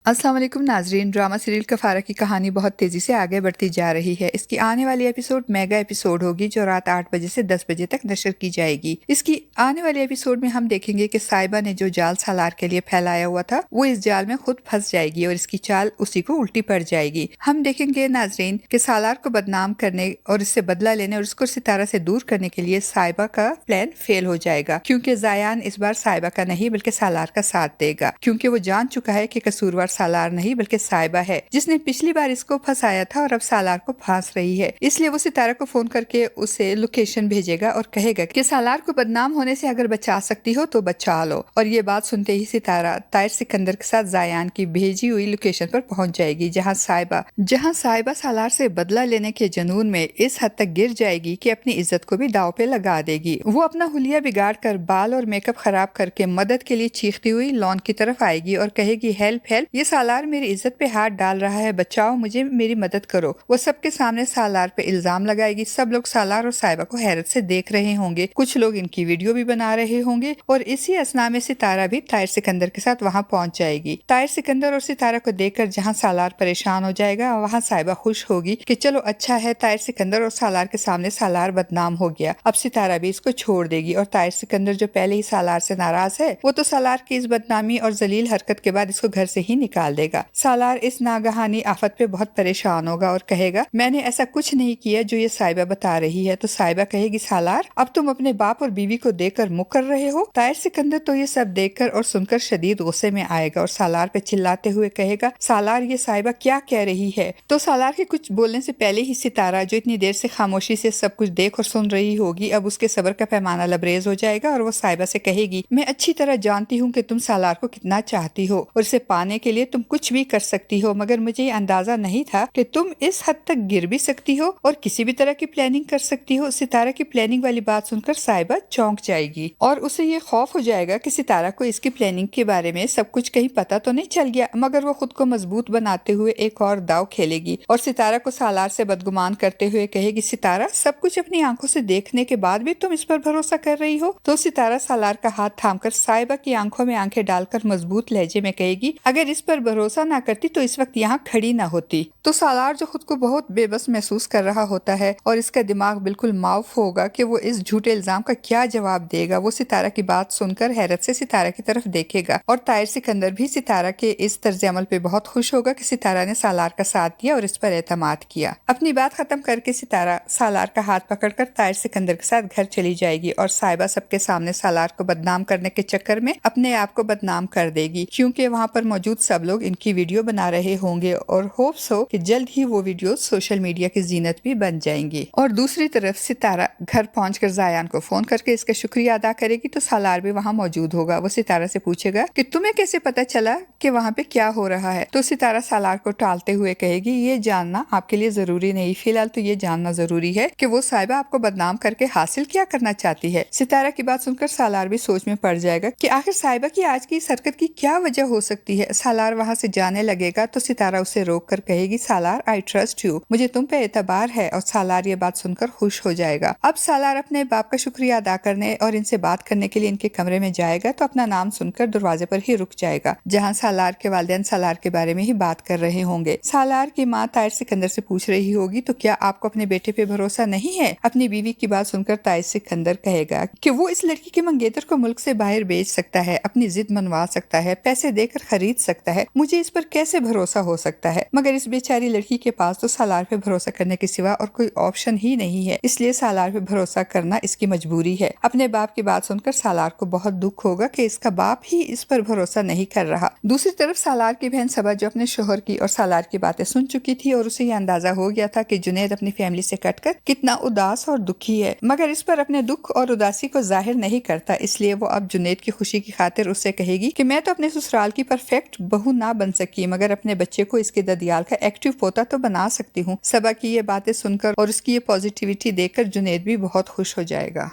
अस्सलाम वालेकुम नाजरीन। ड्रामा सीरियल कफारा की कहानी बहुत तेज़ी से आगे बढ़ती जा रही है। इसकी आने वाली एपिसोड मेगा एपिसोड होगी जो रात 8 बजे से 10 बजे तक नशर की जाएगी। इसकी आने वाली एपिसोड में हम देखेंगे कि साहिबा ने जो जाल सालार के लिए फैलाया हुआ था वो इस जाल में खुद फंस जाएगी और इसकी चाल उसी को उल्टी पड़ जाएगी। हम देखेंगे नाजरीन कि सालार को बदनाम करने और इससे बदला लेने और उसको सितारा से दूर करने के लिए साहिबा का प्लान फेल हो जाएगा, क्योंकि जायान इस बार साहिबा का नहीं बल्कि सालार का साथ देगा, क्योंकि वो जान चुका है कि कसूरवार सालार नहीं बल्कि साहिबा है जिसने पिछली बार इसको फंसाया था और अब सालार को फांस रही है। इसलिए वो सितारा को फोन करके उसे लोकेशन भेजेगा और कहेगा कि सालार को बदनाम होने से अगर बचा सकती हो तो बचा लो। और ये बात सुनते ही सितारा ताहिर सिकंदर के साथ जायान की भेजी हुई लोकेशन पर पहुंच जाएगी, जहां साहिबा सालार से बदला लेने के जुनून में इस हद तक गिर जाएगी कि अपनी इज्जत को भी दांव पे लगा देगी। वो अपना हुलिया बिगाड़ कर बाल और मेकअप खराब करके मदद के लिए चीखती हुई लॉन की तरफ आएगी और कहेगी, हेल्प हेल्प, ये सालार मेरी इज्जत पे हाथ डाल रहा है, बचाओ मुझे, मेरी मदद करो। वो सबके सामने सालार पे इल्जाम लगाएगी। सब लोग सालार और साहिबा को हैरत से देख रहे होंगे, कुछ लोग इनकी वीडियो भी बना रहे होंगे और इसी असना में सितारा भी ताहिर सिकंदर के साथ वहाँ पहुँच जाएगी। ताहिर सिकंदर और सितारा को देखकर जहाँ सालार परेशान हो जाएगा वहाँ साहिबा खुश होगी कि चलो अच्छा है, ताहिर सिकंदर और सालार के सामने सालार बदनाम हो गया, अब सितारा भी इसको छोड़ देगी। और ताहिर सिकंदर जो पहले ही सालार से नाराज है वो तो सालार की इस बदनामी और जलील हरकत के बाद इसको घर से ही निकाल देगा। सालार इस नागहानी आफत पे बहुत परेशान होगा और कहेगा, मैंने ऐसा कुछ नहीं किया जो ये साहिबा बता रही है। तो साहिबा कहेगी, सालार अब तुम अपने बाप और बीवी को देखकर मुकर रहे हो। ताहिर सिकंदर तो ये सब देखकर और सुनकर शदीद गुस्से में आएगा और सालार पे चिल्लाते हुए कहेगा, सालार ये साहिबा क्या कह रही है। तो सालार के कुछ बोलने से पहले ही सितारा जो इतनी देर से खामोशी से सब कुछ देख और सुन रही होगी, अब उसके सब्र का पैमाना लबरेज हो जाएगा और वो साहिबा से कहेगी, मैं अच्छी तरह जानती हूँ कि तुम सालार को कितना चाहती हो और इसे पाने के लिए तुम कुछ भी कर सकती हो, मगर मुझे ये अंदाजा नहीं था कि तुम इस हद तक गिर भी सकती हो और किसी भी तरह की प्लानिंग कर सकती हो। सितारा की प्लानिंग वाली बात सुनकर साहिबा चौंक जाएगी और उसे ये खौफ हो जाएगा कि सितारा को इसकी प्लानिंग के बारे में सब कुछ कहीं पता तो नहीं चल गया, मगर वो खुद को मजबूत बनाते हुए एक और दाव खेलेगी और सितारा को सालार से बदगुमान करते हुए कहेगी, सितारा सब कुछ अपनी आंखों से देखने के बाद भी तुम इस पर भरोसा कर रही हो। तो सितारा सालार का हाथ थामकर साहिबा की आंखों में आंखें डालकर मजबूत लहजे में कहेगी, अगर इस पर भरोसा ना करती तो इस वक्त यहाँ खड़ी ना होती। तो सालार जो खुद को बहुत बेबस महसूस कर रहा होता है और इसका दिमाग बिल्कुल माफ होगा कि वो इस झूठे इल्जाम का क्या जवाब देगा, वो सितारा की बात सुनकर हैरत से सितारा की तरफ देखेगा और ताहिर सिकंदर भी सितारा के इस तर्ज अमल पे बहुत खुश होगा कि सितारा ने सालार का साथ दिया और इस पर एतमाद किया। अपनी बात खत्म करके सितारा सालार का हाथ पकड़कर ताहिर सिकंदर के साथ घर चली जाएगी और साहिबा सबके सामने सालार को बदनाम करने के चक्कर में अपने आप को बदनाम कर देगी, क्योंकि वहाँ पर मौजूद सब लोग इनकी वीडियो बना रहे होंगे और होप्स हो कि जल्द ही वो वीडियो सोशल मीडिया की जीनत भी बन जाएंगी। और दूसरी तरफ सितारा घर पहुंचकर जायान को फोन करके इसका शुक्रिया अदा करेगी तो सालार भी वहाँ मौजूद होगा। वो सितारा से पूछेगा कि तुम्हें कैसे पता चला कि वहाँ पे क्या हो रहा है। तो सितारा सालार को टालते हुए कहेगी, ये जानना आपके लिए जरूरी नहीं, फिलहाल तो ये जानना जरूरी है कि वो साहिबा आपको बदनाम करके हासिल क्या करना चाहती है। सितारा की बात सुनकर सालार भी सोच में पड़ जाएगा कि आखिर साहिबा की आज की इस हरकत की क्या वजह हो सकती है। सालार वहाँ से जाने लगेगा तो सितारा उसे रोक कर कहेगी, सालार आई ट्रस्ट यू, मुझे तुम पे एतबार है। और सालार ये बात सुनकर खुश हो जाएगा। अब सालार अपने बाप का शुक्रिया अदा करने और इनसे बात करने के लिए इनके कमरे में जाएगा तो अपना नाम सुनकर दरवाजे पर ही रुक जाएगा, जहाँ सालार के वालिदैन सालार के बारे में ही बात कर रहे होंगे। सालार की माँ ताहिर सिकंदर से पूछ रही होगी, तो क्या आपको अपने बेटे पे भरोसा नहीं है। अपनी बीवी की बात सुनकर ताहिर सिकंदर कहेगा कि वो इस लड़की के मंगेतर को मुल्क से बाहर भेज सकता है, अपनी जिद मनवा सकता है, पैसे देकर खरीद सकता है, मुझे इस पर कैसे भरोसा हो सकता है। मगर इस बेचारी लड़की के पास तो सालार पे भरोसा करने के सिवा और कोई ऑप्शन ही नहीं है, इसलिए सालार पे भरोसा करना इसकी मजबूरी है। अपने बाप की बात सुनकर सालार को बहुत दुख होगा कि इसका बाप ही इस पर भरोसा नहीं कर रहा। दूसरी तरफ सालार की बहन सबा जो अपने शोहर की और सालार की बातें सुन चुकी थी और उसे ये अंदाजा हो गया था कि जुनैद अपनी फैमिली से कटकर कितना उदास और दुखी है, मगर इस पर अपने दुख और उदासी को जाहिर नहीं करता, इसलिए वो अब जुनैद की खुशी की खातिर उससे कहेगी कि मैं तो अपने ससुराल की परफेक्ट बहू ना बन सकी, मगर अपने बच्चे को इसके ददियाल का एक्टिव पोता तो बना सकती हूँ। सबा की ये बातें सुनकर और उसकी ये पॉजिटिविटी देखकर जुनैद भी बहुत खुश हो जाएगा।